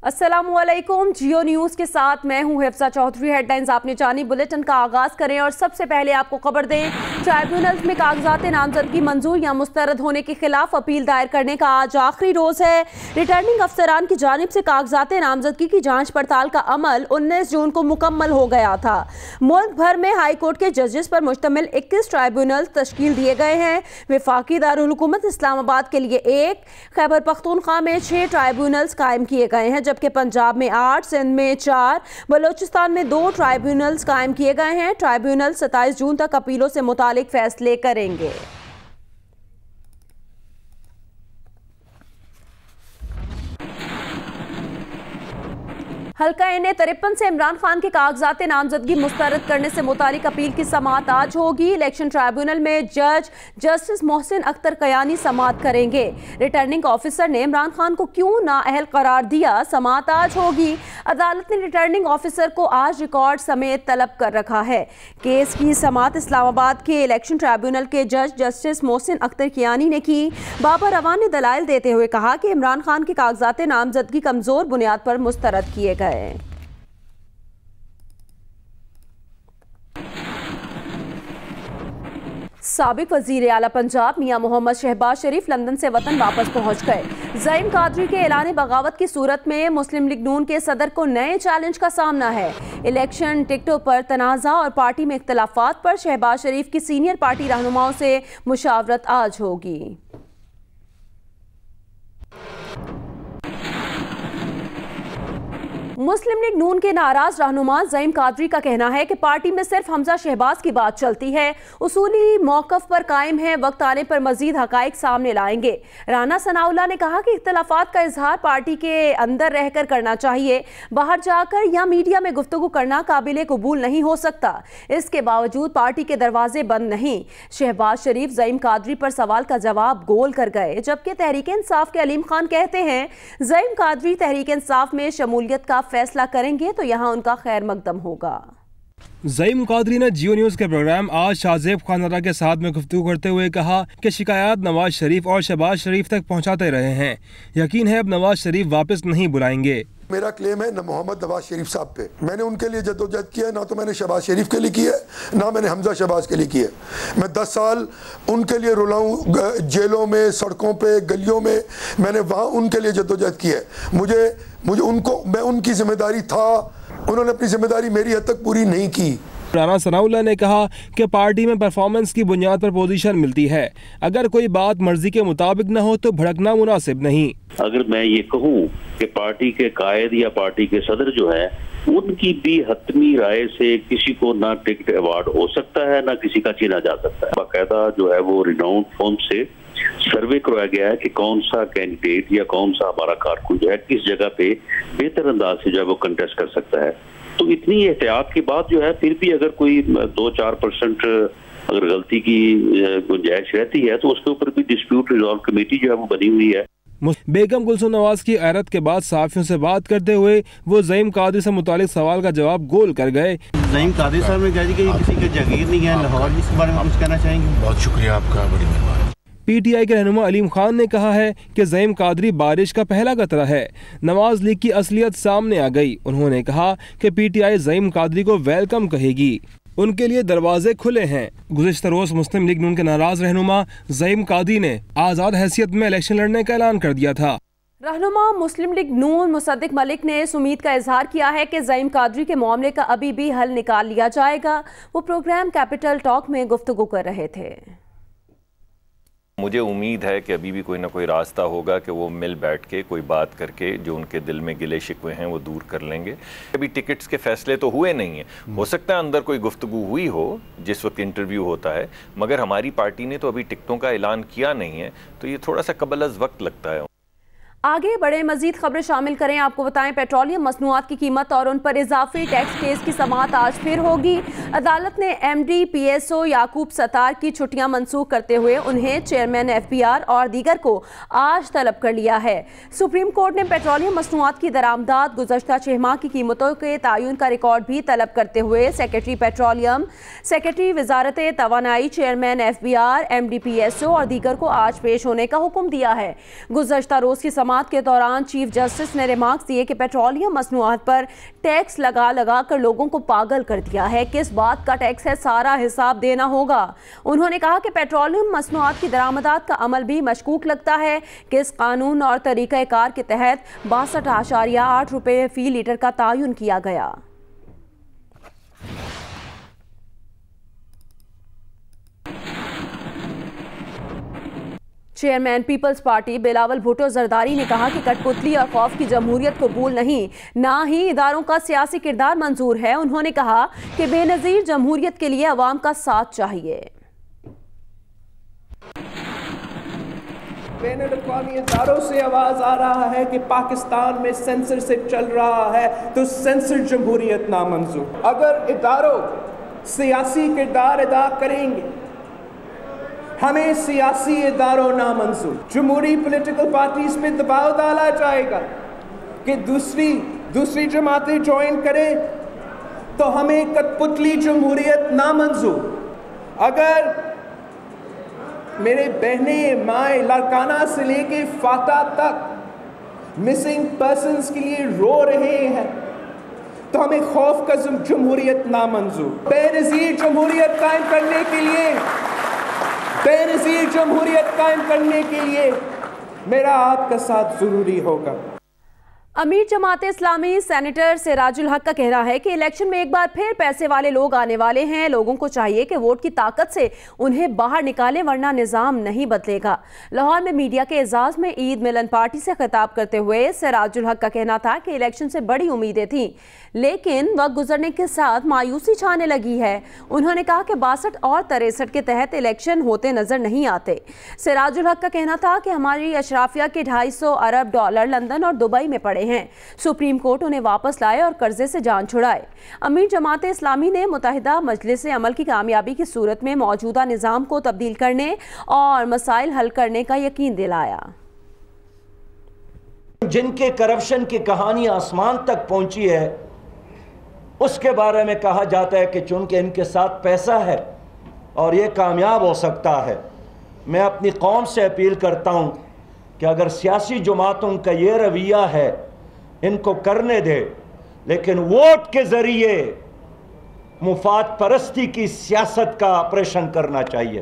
अस्सलामुअलैकुम। जियो न्यूज़ के साथ मैं हूं हिफ्सा चौधरी। हेडलाइंस आपने जानी, बुलेटिन का आगाज करें और सबसे पहले आपको खबर दें, ट्राइब्यूनल्स में कागजात नामजदगी मंजूर या मुस्तरद होने के खिलाफ अपील दायर करने का आज आखिरी रोज है। रिटर्निंग अफसरान की जानिब से कागजात नामजदगी की जांच पड़ताल का अमल 19 जून को मुकम्मल हो गया था। मुल्क भर में हाई कोर्ट के जजेस पर मुश्तमिल 21 ट्राइब्यूनल तश्कील दिए गए हैं। वफाकी दारुल हुकूमत इस्लामाबाद के लिए 1, खैबर पख्तूनख्वा में 6 ट्राइब्यूनल्स कायम किए गए हैं, जबकि पंजाब में 8, सिंध में 4, बलोचिस्तान में 2 ट्राइब्यूनल्स कायम किए गए हैं। ट्राइब्यूनल 27 जून तक अपीलों से मुतालिक फैसले करेंगे। हल्का NA-53 से इमरान खान के कागजात नामजदगी मुस्तरद करने से मुतालिक अपील की समाअत आज होगी। इलेक्शन ट्राइब्यूनल में जज जस्टिस मोहसिन अख्तर कयानी समाअत करेंगे। रिटर्निंग ऑफिसर ने इमरान खान को क्यों नाअहल करार दिया, समाअत आज होगी। अदालत ने रिटर्निंग ऑफिसर को आज रिकॉर्ड समेत तलब कर रखा है। केस की समाअत इस्लामाबाद के इलेक्शन ट्राइब्यूनल के जज जस्टिस मोहसिन अख्तर कयानी ने की। बाबर रवान ने दलाइल देते हुए कहा कि इमरान खान के कागजात नामजदगी कमजोर बुनियाद पर मुस्तरद किए गए। साबिक वजीर आला पंजाब मियां मोहम्मद शहबाज शरीफ लंदन से वतन वापस पहुंच गए। ज़ईम कादरी के ऐलान बगावत की सूरत में मुस्लिम लीग नून के सदर को नए चैलेंज का सामना है। इलेक्शन टिकटों पर तनाज़ा और पार्टी में इख्तलाफात पर शहबाज शरीफ की सीनियर पार्टी रहनुमाओं से मुशावरत आज होगी। मुस्लिम लीग नून के नाराज रहनुमा ज़ईम कादरी का कहना है कि पार्टी में सिर्फ हमजा शहबाज की बात चलती है, उसूली मौक़िफ़ पर कायम है, वक्त आने पर मजीद हक़ाइक़ सामने लाएंगे। राना सनाउल्लाह ने कहा कि इख्तलाफात का इजहार पार्टी के अंदर रहकर करना चाहिए, बाहर जाकर या मीडिया में गुफ्तगू करना काबिल कबूल नहीं हो सकता। इसके बावजूद पार्टी के दरवाजे बंद नहीं। शहबाज शरीफ ज़ईम कादरी पर सवाल का जवाब गोल कर गए, जबकि तहरीक इंसाफ के अलीम खान कहते हैं ज़ईम कादरी तहरीक इंसाफ में शमूलियत का फैसला करेंगे तो यहां उनका खैर मकदम होगा। ज़ईम कादरी ने जियो न्यूज़ के प्रोग्राम आज शाहजेब खानदादा के साथ में गुफ्तगू करते हुए कहा कि शिकायत नवाज शरीफ और शहबाज शरीफ तक पहुंचाते रहे हैं। यकीन है अब नवाज शरीफ वापस नहीं बुलाएंगे। मेरा क्लेम है न मोहम्मद नवाज शरीफ साहब पे। मैंने उनके लिए जद्दोजहद किया है, ना तो मैंने शहबाज शरीफ के लिए की है, ना मैंने हमजा शहबाज के लिए की है। मैं 10 साल उनके लिए रुला हूँ, जेलों में, सड़कों पे, गलियों में, मैंने वहाँ उनके लिए जद्दोजहद की है। मुझे उनको, मैं उनकी जिम्मेदारी था, उन्होंने अपनी जिम्मेदारी मेरी हद तक पूरी नहीं की। राना सनाउल्लाह ने कहा कि पार्टी में परफॉर्मेंस की बुनियाद पर पोजीशन मिलती है, अगर कोई बात मर्जी के मुताबिक न हो तो भड़कना मुनासिब नहीं। अगर मैं ये कहूँ कि पार्टी के कायद या पार्टी के सदर जो है उनकी भी हतमी राय से किसी को ना टिकट अवार्ड हो सकता है, ना किसी का चुना जा सकता है। बाकायदा जो है वो रिनाउंड फर्म से सर्वे करवाया गया है कि कौन सा कैंडिडेट या कौन सा हमारा कारकुन जो है किस जगह पे बेहतर अंदाज से जो है वो कंटेस्ट कर सकता है। तो इतनी एहतियात के बाद जो है फिर भी अगर कोई 2-4% अगर गलती की गुंजाइश रहती है तो उसके ऊपर भी डिस्प्यूट रिजॉल्व कमेटी जो है वो बनी हुई है। बेगम कुलसुम नवाज की ऐरत के बाद साफियों से बात करते हुए वो ज़ईम कादरी से मुतालिक सवाल का जवाब गोल कर गए। ज़ईम कादरी साहब ने कहा कि किसी का जागीर नहीं है लाहौर, इस बारे में कुछ कहना चाहेंगे? बहुत शुक्रिया आपका, बड़ी मेहरबानी। PTI के रहनुमा अलीम खान ने कहा है कि ज़ईम कादरी बारिश का पहला कतरा है। नवाज लीग की असलियत सामने आ गई। उन्होंने कहा कि PTI ज़ईम कादरी को वेलकम कहेगी, उनके लिए दरवाजे खुले हैं। गुज़िश्ता रोज मुस्लिम लीग नून के नाराज रहनुमा ज़ईम कादरी ने आज़ाद हैसियत में इलेक्शन लड़ने का ऐलान कर दिया था। रहनुमा मुस्लिम लीग नून मुसद्दिक मलिक ने इस उम्मीद का इजहार किया है कि ज़ईम कादरी के मामले का अभी भी हल निकाल लिया जाएगा। वो प्रोग्राम कैपिटल टॉक में गुफ्तगू कर रहे थे। मुझे उम्मीद है कि अभी भी कोई ना कोई रास्ता होगा कि वो मिल बैठ के कोई बात करके जो उनके दिल में गिले शिकवे हैं वो दूर कर लेंगे। अभी टिकट्स के फैसले तो हुए नहीं हैं, हो सकता है अंदर कोई गुफ्तगू हुई हो जिस वक्त इंटरव्यू होता है, मगर हमारी पार्टी ने तो अभी टिकटों का ऐलान किया नहीं है, तो ये थोड़ा सा कबल अज़ वक्त लगता है। आगे बड़े मजीद खबरें शामिल करें। आपको बताएं पेट्रोलियम मसनूआत की कीमत और उन पर इजाफी टैक्स केस की समाअत आज फिर होगी। अदालत ने MD PSO याकूब सत्तार की छुट्टियां मनसूख करते हुए उन्हें चेयरमैन FBR और दीगर को आज तलब कर लिया है। सुप्रीम कोर्ट ने पेट्रोलियम मसनूआत की दरामदाद गुज़श्ता 6 माह की कीमतों के तयन का रिकॉर्ड भी तलब करते हुए सेक्रेटरी पेट्रोलियम, सेक्रेटरी वजारत तवानाई, चेयरमैन FBR, MD PSO और दीगर को आज पेश होने का हुक्म दिया है। गुज़श्ता रोज की समात के दौरान चीफ जस्टिस ने रिमार्क्स दिए कि पेट्रोलियम मसनूआत पर टैक्स लगा कर लोगों को पागल कर दिया है। किस बात का टैक्स है, सारा हिसाब देना होगा। उन्होंने कहा कि पेट्रोलियम मसनूआत की दरामदात का अमल भी मशकूक लगता है। किस कानून और तरीक़ाकार के तहत 62.8 रुपये फी लीटर का तयन किया गया। चेयरमैन पीपल्स पार्टी बिलावल भुट्टो जरदारी ने कहा कि कठपुतली और खौफ की जमहूरियत कबूल नहीं, ना ही इदारों का सियासी किरदार मंजूर है। उन्होंने कहा कि बेनज़ीर जमहूरियत के लिए अवाम का साथ चाहिए। बैनुल-अक़वामी इदारों से आवाज़ आ रहा है कि पाकिस्तान में सेंसरशिप चल रहा है तो सेंसर जमहूरियत नामंजूर। अगर इदारों सियासी किरदार अदा करेंगे, हमें सियासी इदारों नामंजूर। जमहूरी पॉलिटिकल पार्टीज पे दबाव डाला जाएगा कि दूसरी जमातें ज्वाइन करें तो हमें कठपुतली जमहूरियत नामंजूर। अगर मेरे बहने माए लारकाना से लेके फाता तक मिसिंग पर्सन्स के लिए रो रहे हैं तो हमें खौफ का जमहूरियत नामंजूर। बेनज़ीर जमहूरियत कायम करने के लिए मेरा आपका साथ जरूरी होगा। अमीर जमात इस्लामी सेनेटर सिराजुल हक का कहना है कि इलेक्शन में एक बार फिर पैसे वाले लोग आने वाले हैं। लोगों को चाहिए कि वोट की ताकत से उन्हें बाहर निकालें, वरना निज़ाम नहीं बदलेगा। लाहौर में मीडिया के एजाज में ईद मिलन पार्टी से खिताब करते हुए सिराजुल हक का कहना था कि इलेक्शन से बड़ी उम्मीदें थीं, लेकिन वक्त गुजरने के साथ मायूसी छाने लगी है। उन्होंने कहा कि 62 और 63 के तहत इलेक्शन होते नजर नहीं आते। सिराजुल हक का कहना था कि हमारी अशराफिया के 250 अरब डॉलर लंदन और दुबई में पड़े हैं। सुप्रीम कोर्ट उन्हें वापस लाए और कर्जे से जान छुड़ाए। अमीर जमात इस्लामी ने मुत्तहिदा मजलिस अमल की कामयाबी की सूरत में मौजूदा निज़ाम को तब्दील करने और मसाइल हल करने का यकीन दिलाया। जिनके करप्शन की कहानी आसमान तक पहुंची है, उसके बारे में कहा जाता है कि चूंकि इनके साथ पैसा है और ये कामयाब हो सकता है। मैं अपनी कौम से अपील करता हूं कि अगर सियासी जमातों का ये रवैया है, इनको करने दे, लेकिन वोट के जरिए मुफाद परस्ती की सियासत का ऑपरेशन करना चाहिए।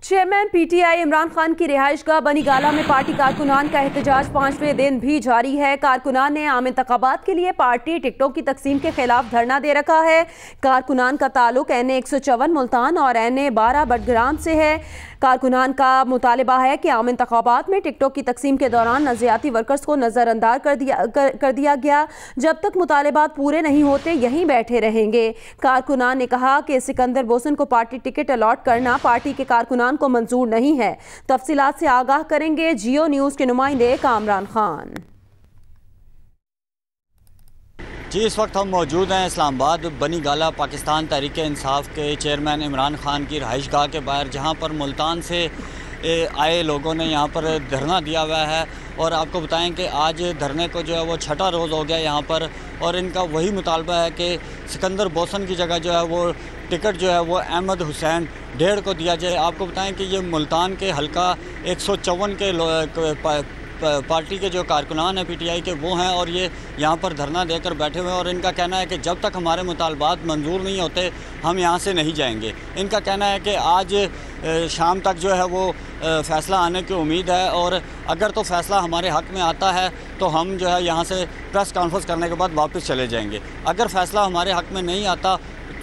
चेयरमैन पीटीआई इमरान खान की रिहाइशगाह बनी गाला में पार्टी कारकुनान का एहतजाज 5वें दिन भी जारी है। कारकुनान ने आम इंतखाबात के लिए पार्टी टिकटों की तकसीम के खिलाफ धरना दे रखा है। कारकुनान का ताल्लुक NA 154 मुल्तान और NA 12 बडग्राम से है। कारकुनान का मुतालिबा है कि आम इंतखाबात में टिकटों की तकसीम के दौरान नज़रियाती वर्कर्स को नज़रअंदाज कर दिया गया। जब तक मुतालिबात पूरे नहीं होते यहीं बैठे रहेंगे। कारकुनान ने कहा कि सिकंदर बोसन को पार्टी टिकट अलॉट करना पार्टी के कारकुनान को मंजूर नहीं है। तफसीलात से आगाह करेंगे जियो न्यूज़ के नुमाइंदे कामरान खान। जी, इस वक्त हम मौजूद हैं इस्लामाबाद बनी गाला पाकिस्तान तहरीक इंसाफ के चेयरमैन इमरान खान की रहाइशगाह के बाहर, जहां पर मुल्तान से आए लोगों ने यहां पर धरना दिया हुआ है। और आपको बताएं कि आज धरने को जो है वो 6ठा रोज़ हो गया यहां पर, और इनका वही मुतालबा है कि सिकंदर बोसन की जगह जो है वो टिकट जो है वो अहमद हुसैन ढेर को दिया जाए। आपको बताएं कि ये मुल्तान के हल्का 154 के पार्टी के जो कारकुनान हैं पीटीआई के वो हैं, और ये यहाँ पर धरना देकर बैठे हुए हैं। और इनका कहना है कि जब तक हमारे मुतालबात मंजूर नहीं होते हम यहाँ से नहीं जाएंगे। इनका कहना है कि आज शाम तक जो है वो फ़ैसला आने की उम्मीद है, और अगर तो फ़ैसला हमारे हक़ में आता है तो हम जो है यहाँ से प्रेस कॉन्फ्रेंस करने के बाद वापस चले जाएंगे। अगर फ़ैसला हमारे हक़ में नहीं आता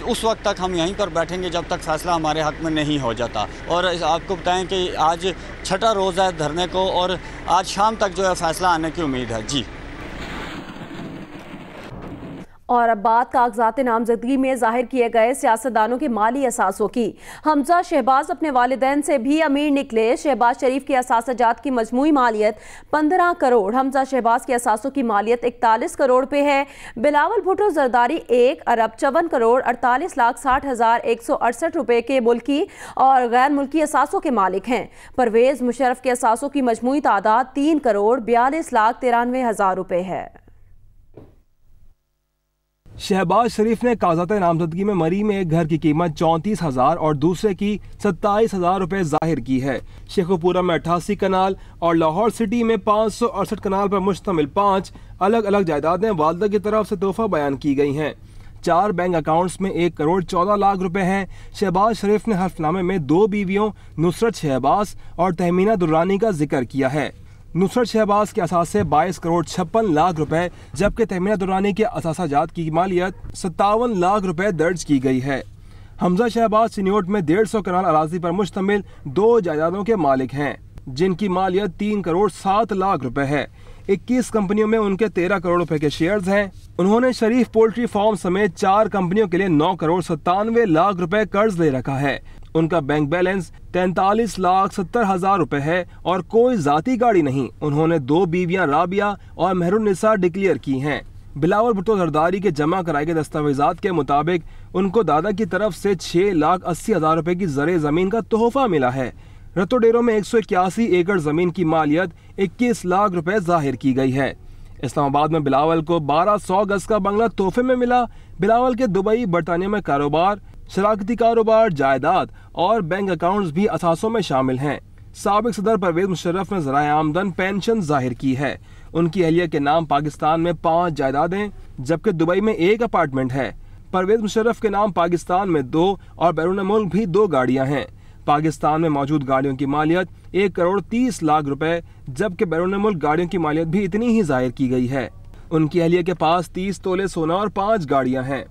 उस वक्त तक हम यहीं पर बैठेंगे जब तक फ़ैसला हमारे हक़ में नहीं हो जाता। और आपको बताएं कि आज 6ठा रोज़ है धरने को, और आज शाम तक जो है फ़ैसला आने की उम्मीद है। जी, और अब बात कागजात नामजदगी में जाहिर किए गए सियासतदानों के माली असासों की। हमजा शहबाज अपने वालिदैन से भी अमीर निकले। शहबाज शरीफ की असासजात की मजमूई मालियत 15 करोड़। हमजा शहबाज के असासों की मालियत 41 करोड़ पे है। बिलावल भुट्टो जरदारी 1 अरब 54 करोड़ 48,60,168 रुपए के मुल्की और गैर मुल्की असासों के मालिक हैं। परवेज़ मुशर्रफ के असासों की मजमूई तादाद 3 करोड़ 42,93,000 रुपए है। शहबाज शरीफ ने कागजात नामजदगी में मरी में एक घर की कीमत 34,000 और दूसरे की 27,000 रुपए जाहिर की है। शेखुपुरा में 88 कनाल और लाहौर सिटी में 568 कनाल पर मुश्तमिल 5 अलग अलग जायदादें वालदा की तरफ से तोहफा बयान की गई हैं। 4 बैंक अकाउंट्स में 1 करोड़ 14 लाख रुपए हैं। शहबाज शरीफ ने हल्फनामे में 2 बीवियों नुसरत शहबाज और तहमीना दुर्रानी का जिक्र किया है। नुसरत शहबाज के असासे 22 करोड़ 56 लाख रुपए जबकि तहमीना दुर्रानी के असासाजात की मालियत 57 लाख रुपए दर्ज की गई है। हमजा शहबाज चिन्योट में 150 कनाल अराजी पर मुश्तमिल 2 जायदादों के मालिक हैं जिनकी मालियत 3 करोड़ 7 लाख रुपए है। 21 कंपनियों में उनके 13 करोड़ रुपए के शेयर्स हैं। उन्होंने शरीफ पोल्ट्री फार्म समेत 4 कंपनियों के लिए 9 करोड़ 97 लाख रुपए कर्ज ले रखा है। उनका बैंक बैलेंस 43,70,000 रुपए है और कोई जाती गाड़ी नहीं। उन्होंने 2 बीवियां राबिया और मेहरुन्निसा डिक्लेयर की हैं। बिलावल भुट्टो जरदारी के जमा कराए गए दस्तावेजात के मुताबिक उनको दादा की तरफ से 6,80,000 रुपए की जरे जमीन का तोहफा मिला है। रतोडेरो में 181 एकड़ जमीन की मालियत 21 लाख रुपए जाहिर की गई है। इस्लामाबाद में बिलावल को 1200 गज का बंगला तोहफे में मिला। बिलावल के दुबई बरतानिया में कारोबार, शराकती कारोबार, जायदाद और बैंक अकाउंट्स भी असासों में शामिल हैं। साबिक सदर परवेज मुशर्रफ ने ज़राए आमदन पेंशन जाहिर की है। उनकी अहलिया के नाम पाकिस्तान में 5 जायदादें जबकि दुबई में 1 अपार्टमेंट है। परवेज मुशर्रफ के नाम पाकिस्तान में 2 और बैरून मुल्क भी 2 गाड़ियां हैं। पाकिस्तान में मौजूद गाड़ियों की मालियत 1 करोड़ 30 लाख रुपए जबकि बैरून मुल्क गाड़ियों की मालियत भी इतनी ही जाहिर की गई है। उनकी अहलिया के पास 30 तोले सोना और 5 गाड़ियां हैं।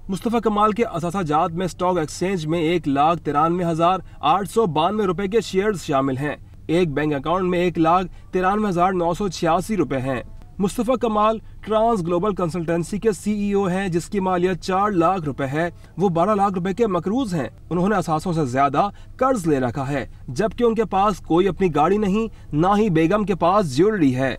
मुस्तफ़ा कमाल के असासाजात में स्टॉक एक्सचेंज में 1,93,892 रुपए के शेयर्स शामिल हैं। एक बैंक अकाउंट में 1,93,986 रुपए हैं। मुस्तफ़ा कमाल ट्रांस ग्लोबल कंसल्टेंसी के CEO हैं जिसकी मालियत 4 लाख रुपए है। वो 12 लाख रुपए के मकरूज हैं। उन्होंने असासों से ज्यादा कर्ज ले रखा है जबकि उनके पास कोई अपनी गाड़ी नहीं, ना ही बेगम के पास ज्वेलरी है।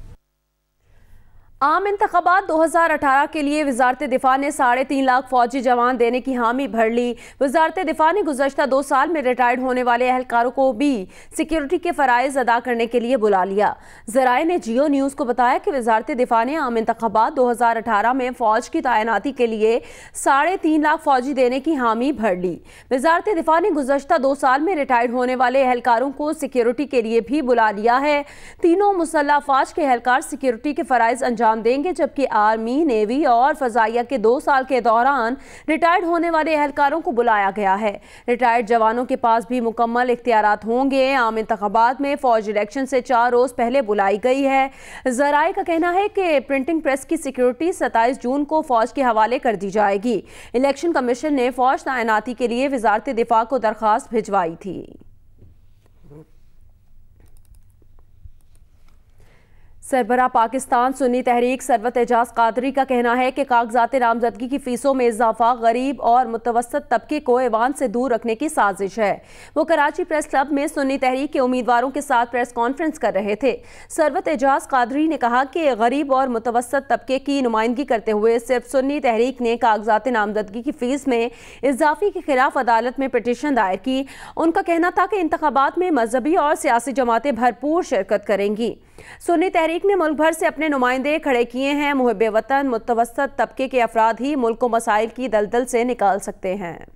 आम इंतखाबात 2018 के लिए वजारत दिफा ने 3.5 लाख फौजी जवान देने की हामी भर ली। वजारत दिफा ने गुज़श्ता 2 साल में रिटायर्ड होने वाले अहलकारों को भी सिक्योरिटी के फ़राइज़ अदा करने के लिए बुला लिया। ज़राए ने जियो न्यूज़ को बताया कि वजारत दिफा ने आम इंतखाबात 2018 में फ़ौज की तैनाती के लिए 3.5 लाख फौजी देने की हामी भर ली। वजारत दिफा ने गुज़श्ता 2 साल में रिटायर्ड होने वाले अहलकारों को सिक्योरिटी के लिए भी बुला लिया है। तीनों मुसल्लह अफ़वाज के अहलकार सिक्योरिटी के फ़राइज़ अंजाम देंगे जबकि आर्मी, नेवी और फजाइया के 2 साल के दौरान रिटायर्ड होने वाले अहलकारों को बुलाया गया है। रिटायर्ड जवानों के पास भी मुकम्मल इख्तियारात होंगे। आम इंतखाबात में फौज इलेक्शन से 4 रोज पहले बुलाई गई है। ज़राए का कहना है कि प्रिंटिंग प्रेस की सिक्योरिटी 27 जून को फौज के हवाले कर दी जाएगी। इलेक्शन कमीशन ने फौज तैनाती के लिए वजारत दिफा को दरख्वास्त भिजवाई थी। सरबराह पाकिस्तान सुन्नी तहरीक सरवत एजाज कादरी का कहना है कि कागजात नामजदगी की फीसों में इजाफा गरीब और मुतवसत तबके को ऐवान से दूर रखने की साजिश है। वो कराची प्रेस क्लब में सुन्नी तहरीक के उम्मीदवारों के साथ प्रेस कॉन्फ्रेंस कर रहे थे। सरवत एजाज कादरी ने कहा कि गरीब और मुतवसत तबके की नुमाइंदगी करते हुए सिर्फ सुन्नी तहरीक ने कागजात नामजदगी की फीस में इजाफे के खिलाफ अदालत में पिटीशन दायर की। उनका कहना था कि इंतखाबात में मजहबी और सियासी जमातें भरपूर शिरकत करेंगी। सुन्नी तहरीक ने मुल्क भर से अपने नुमाइंदे खड़े किए हैं। मुहब्बे वतन मुतवसत तबके के अफराद ही मुल्क को मसाइल की दलदल से निकाल सकते हैं।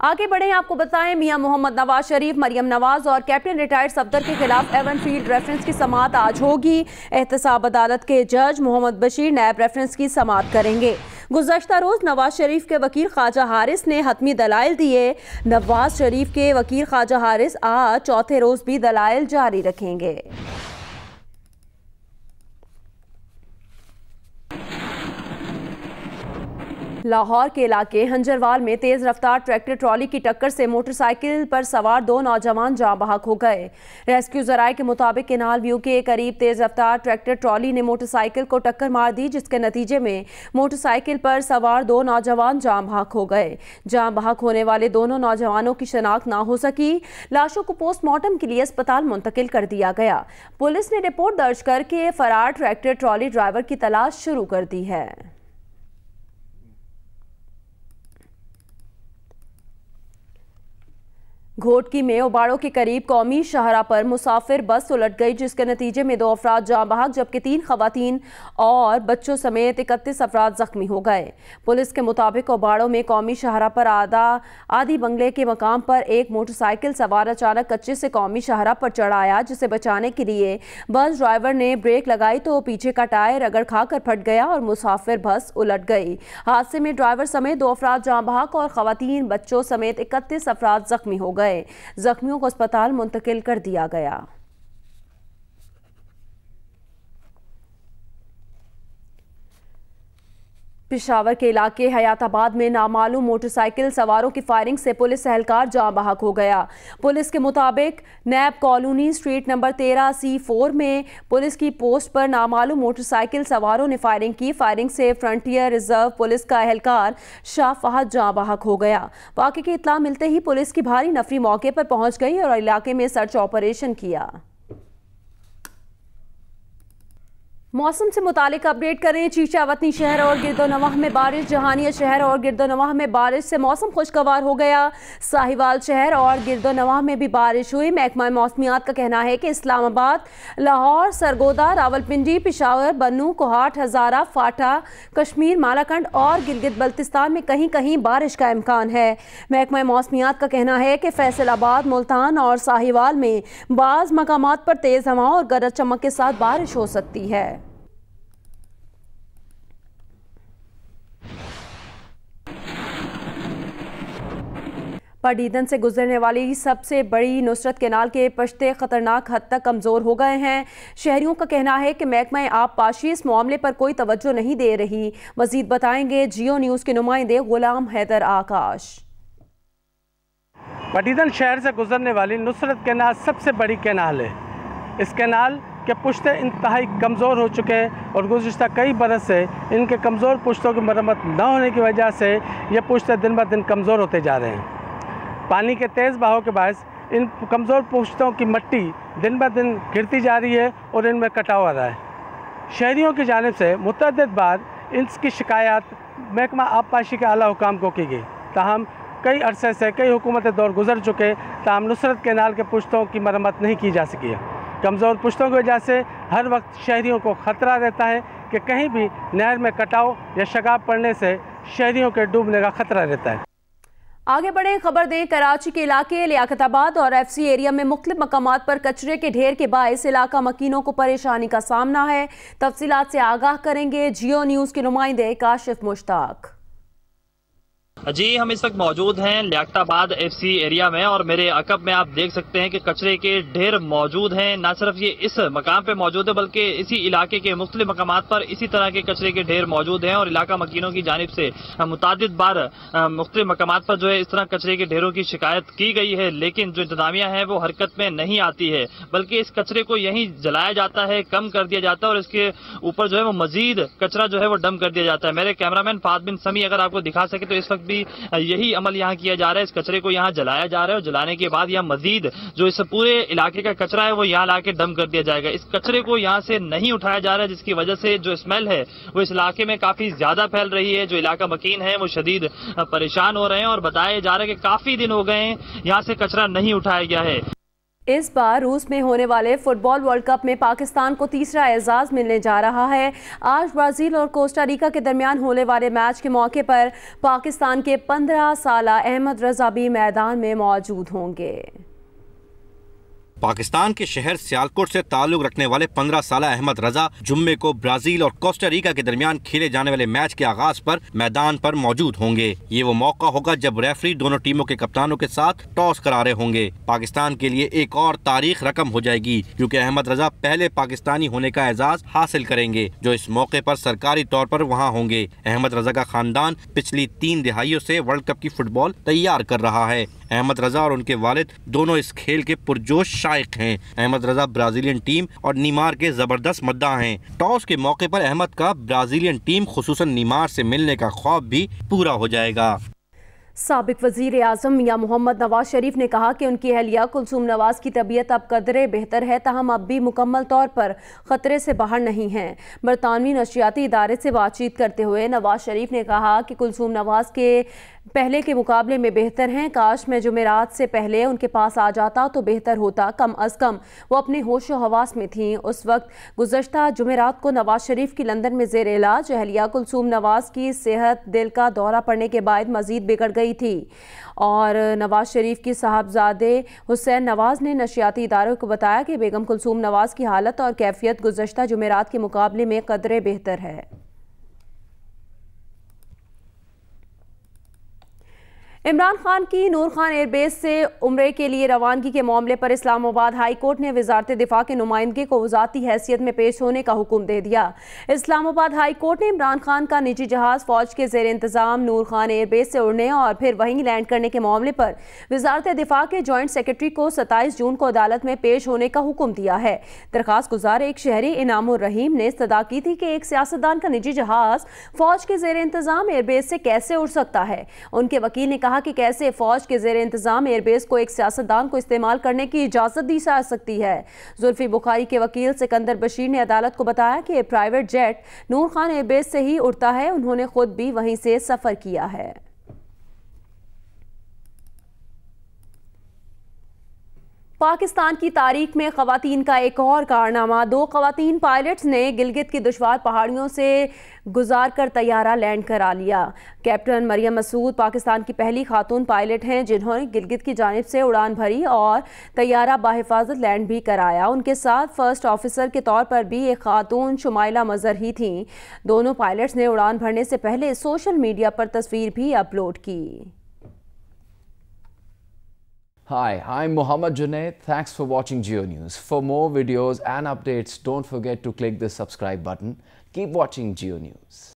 आगे बढ़े, आपको बताएं मियां मोहम्मद नवाज शरीफ, मरियम नवाज और कैप्टन रिटायर्ड सफदर के खिलाफ एवन फील्ड रेफरेंस की समाअत आज होगी। एहतसाब अदालत के जज मोहम्मद बशीर नैब रेफरेंस की समाअत करेंगे। गुज़श्ता रोज नवाज शरीफ के वकील ख्वाजा हारिस ने हतमी दलाइल दिए। नवाज शरीफ के वकील ख्वाजा हारिस आज चौथे रोज भी दलाइल जारी रखेंगे। लाहौर के इलाके हंजरवाल में तेज रफ्तार ट्रैक्टर ट्रॉली की टक्कर से मोटरसाइकिल पर सवार 2 नौजवान जाँ बहक हो गए। रेस्क्यू जराये के मुताबिक केनाल व्यू के करीब तेज रफ्तार ट्रैक्टर ट्रॉली ने मोटरसाइकिल को टक्कर मार दी जिसके नतीजे में मोटरसाइकिल पर सवार 2 नौजवान जाँ बहक हो गए। जाँ बहक होने वाले दोनों नौजवानों की शनाख्त ना हो सकी। लाशों को पोस्टमार्टम के लिए अस्पताल मुंतकिल कर दिया गया। पुलिस ने रिपोर्ट दर्ज करके फरार ट्रैक्टर ट्रॉली ड्राइवर की तलाश शुरू कर दी है। घोटकी में उबाड़ों के करीब कौमी शाहरा पर मुसाफिर बस उलट गई, जिसके नतीजे में 2 अफराद जाँ बहक जबकि 3 खवातीन और बच्चों समेत 31 अफराद जख्मी हो गए। पुलिस के मुताबिक उबाड़ों में कौमी शाहरा पर आदि बंगले के मकाम पर एक मोटरसाइकिल सवार अचानक कच्चे से कौमी शाहरा पर चढ़ आया, जिसे बचाने के लिए बस ड्राइवर ने ब्रेक लगाई तो पीछे का टायर रगड़ खाकर फट गया और मुसाफिर बस उलट गई। हादसे में ड्राइवर समेत 2 अफराद जाँ बहक और खवातीन बच्चों समेत 31 अफराद जख्मी हो गए। जख्मियों को अस्पताल मुंतकिल कर दिया गया। पेशावर के इलाके हयाताबाद में नामालूम मोटरसाइकिल सवारों की फायरिंग से पुलिस एहलकार जाँ बहक हो गया। पुलिस के मुताबिक नैब कॉलोनी स्ट्रीट नंबर 13C4 में पुलिस की पोस्ट पर नामालूम मोटरसाइकिल सवारों ने फायरिंग की। फायरिंग से फ्रंटियर रिजर्व पुलिस का एहलकार शाह फहद जाँ बहक हो गया। वाक़े की इत्तला मिलते ही पुलिस की भारी नफरी मौके पर पहुंच गई और इलाके में सर्च ऑपरेशन किया। मौसम से मुतालिक अपडेट करें। चीचावतनी शहर और गिरदोनवाह में बारिश। जहानिया शहर और गिरदोनवाह में बारिश से मौसम खुशगवार हो गया। साहिवाल शहर और गिरदोनवाह में भी बारिश हुई। महकमा मौसमियात का कहना है कि इस्लामाबाद, लाहौर, सरगोदा, रावलपिंडी, पेशावर, बन्नू, कोहाट, हजारा, फाटा, कश्मीर, मालाकंड और गिलगित बल्तिस्तान में कहीं कहीं बारिश का इम्कान है। महकमा मौसमियात का कहना है कि फैसलाबाद, मुल्तान और साहिवाल में बाज़ मकामात पर तेज़ हवाओं और गरज चमक के साथ बारिश हो सकती है। पडीदन से गुजरने वाली सबसे बड़ी नुसरत केनाल के पश्ते खतरनाक हद तक कमज़ोर हो गए हैं। शहरियों का कहना है कि महकमा आबपाशी इस मामले पर कोई तवज्जो नहीं दे रही। मजीद बताएंगे जियो न्यूज़ के नुमाइंदे गुलाम हैदर आकाश। पडीदन शहर से गुजरने वाली नुसरत केनाल सबसे बड़ी केनाल है। इस केनाल के पुश्ते इंतहाई कमज़ोर हो चुके हैं और गुज़िश्ता कई बरस से इनके कमज़ोर पुश्तों की मरम्मत न होने की वजह से ये पुश्ते दिन ब दिन कमज़ोर होते जा रहे हैं। पानी के तेज़ बहाव के बायस इन कमज़ोर पुश्तों की मिट्टी दिन ब दिन गिरती जा रही है और इनमें कटाव आ रहा है। शहरियों की जानिब से मुतअद्दिद बार इसकी शिकायत महकमा आबपाशी के आला हुकाम को की गई, ताहम कई अरसे से कई हुकूमतें दौर गुजर चुके, ताहम नुसरत केनाल के पुश्तों की मरम्मत नहीं की जा सकी है। कमज़ोर पुश्तों की वजह से हर वक्त शहरियों को ख़तरा रहता है कि कहीं भी नहर में कटाव या शगाब पड़ने से शहरियों के डूबने का ख़तरा रहता है। आगे बढ़े खबर दें। कराची के इलाके लियाकताबाद और FC एरिया में मुख्तलिफ मकामात पर कचरे के ढेर के बायस इलाका मकीनों को परेशानी का सामना है। तफसीलात से आगाह करेंगे जियो न्यूज़ के नुमाइंदे काशिफ मुश्ताक। जी, हम इस वक्त मौजूद हैं लियाकताबाद FC एरिया में और मेरे अकब में आप देख सकते हैं कि कचरे के ढेर मौजूद हैं। न सिर्फ ये इस मकाम पे मौजूद है बल्कि इसी इलाके के मुख्तलिफ मकामात पर इसी तरह के कचरे के ढेर मौजूद हैं और इलाका मकीनों की जानिब से मुतादिद बार मुख्तलिफ मकामात पर जो है इस तरह कचरे के ढेरों की शिकायत की गई है, लेकिन जो इंतजामिया है वो हरकत में नहीं आती है, बल्कि इस कचरे को यहीं जलाया जाता है, कम कर दिया जाता है और इसके ऊपर जो है वो मजीद कचरा जो है वो डंप कर दिया जाता है। मेरे कैमरामैन फाद बिन समी अगर आपको दिखा सके तो इस वक्त भी यही अमल यहाँ किया जा रहा है। इस कचरे को यहाँ जलाया जा रहा है और जलाने के बाद यहाँ मजीद जो इस पूरे इलाके का कचरा है वो यहाँ लाके डंप कर दिया जाएगा। इस कचरे को यहाँ से नहीं उठाया जा रहा है, जिसकी वजह से जो स्मेल है वो इस इलाके में काफी ज्यादा फैल रही है। जो इलाका मकीन है वो शदीद परेशान हो रहे हैं और बताया जा रहा है कि काफी दिन हो गए हैं यहाँ से कचरा नहीं उठाया गया है। इस बार रूस में होने वाले फुटबॉल वर्ल्ड कप में पाकिस्तान को तीसरा एजाज मिलने जा रहा है। आज ब्राज़ील और कोस्टारिका के दरमियान होने वाले मैच के मौके पर पाकिस्तान के 15 साला अहमद रजा भी मैदान में मौजूद होंगे। पाकिस्तान के शहर सियालकोट से ताल्लुक रखने वाले 15 साला अहमद रजा जुम्मे को ब्राजील और कोस्टारिका के दरमियान खेले जाने वाले मैच के आगाज पर मैदान पर मौजूद होंगे। ये वो मौका होगा जब रेफरी दोनों टीमों के कप्तानों के साथ टॉस करा रहे होंगे। पाकिस्तान के लिए एक और तारीख रकम हो जाएगी, क्योंकि अहमद रजा पहले पाकिस्तानी होने का एजाज हासिल करेंगे जो इस मौके पर सरकारी तौर पर वहाँ होंगे। अहमद रजा का खानदान पिछली 3 दिहाइयों से वर्ल्ड कप की फुटबॉल तैयार कर रहा है। अहमद रजा और उनके वालिद दोनों इस खेल के पुरजोश शायक हैं। अहमद रजा ब्राजीलियन टीम और नीमार के जबरदस्त मद्दा हैं। टॉस के मौके पर अहमद का ब्राजीलियन टीम खुसूसन नीमार से मिलने का ख्वाब भी पूरा हो जाएगा। साबिक वज़ीर आज़म मियां मोहम्मद नवाज शरीफ ने कहा कि उनकी अहलिया कुलसूम नवाज की तबीयत अब कदरे बेहतर है, ताहम अब भी मुकम्मल तौर पर ख़तरे से बाहर नहीं हैं। बरतानवी नशियाती इदारे से बातचीत करते हुए नवाज शरीफ ने कहा कि कुलसूम नवाज के पहले के मुकाबले में बेहतर हैं। काश मैं जुमेरात से पहले उनके पास आ जाता तो बेहतर होता। कम अज़ कम वो अपने होश व हवास में थीं। उस वक्त गुज़श्ता जुमेरात को नवाज शरीफ की लंदन में ज़ेर इलाज अहलिया कुलसूम नवाज की सेहत दिल का दौरा पड़ने के बाद मज़ीद बिगड़ गई थी और नवाज शरीफ की साहबजादे हुसैन नवाज ने नशियाती इदारों को बताया कि बेगम कुलसूम नवाज की हालत और कैफियत गुज़श्ता जुमेरात के मुकाबले में कदरे बेहतर है। इमरान खान की नूर खान एयरबेस से उम्रे के लिए रवानगी के मामले पर इस्लामाबाद हाई कोर्ट ने वजारत दिफा के नुमाइंदगी को वजारती हैसियत में पेश होने का हुक्म दे दिया। इस्लामाबाद हाई कोर्ट ने इमरान खान का निजी जहाज फौज के जेर इंतजाम नूर खान एयरबेस से उड़ने और फिर वहीं लैंड करने के मामले पर वजारत दिफा के जॉइंट सेक्रेटरी को 27 जून को अदालत में पेश होने का हुक्म दिया है। दरखास्त गुजार एक शहरी इनामुर रहीम ने इस्तदा की थी कि एक सियासतदान का निजी जहाज फौज के जेर इंतजाम एयरबेस से कैसे उड़ सकता है। उनके वकील ने कहा कि कैसे फौज के जेर इंतजाम एयरबेस को एक सियासतदान को इस्तेमाल करने की इजाजत दी जा सकती है। जुल्फी बुखारी के वकील सिकंदर बशीर ने अदालत को बताया कि प्राइवेट जेट नूर खान एयरबेस से ही उड़ता है। उन्होंने खुद भी वहीं से सफर किया है। पाकिस्तान की तारीख में ख़वातीन का एक और कारनामा। 2 ख़वातीन पायलट्स ने गिलगित की दुश्वार पहाड़ियों से गुजार कर तैयारा लैंड करा लिया। कैप्टन मरियम मसूद पाकिस्तान की पहली खातून पायलट हैं जिन्होंने गिलगित की जानिब से उड़ान भरी और तैयारा बाहिफाजत लैंड भी कराया। उनके साथ फर्स्ट ऑफिसर के तौर पर भी एक खातून शुमाइला मजहर ही थीं। दोनों पायलट्स ने उड़ान भरने से पहले सोशल मीडिया पर तस्वीर भी अपलोड की। Hi, I'm Mohammad Junaid. Thanks for watching Geo News. For more videos and updates, don't forget to click the subscribe button. Keep watching Geo News.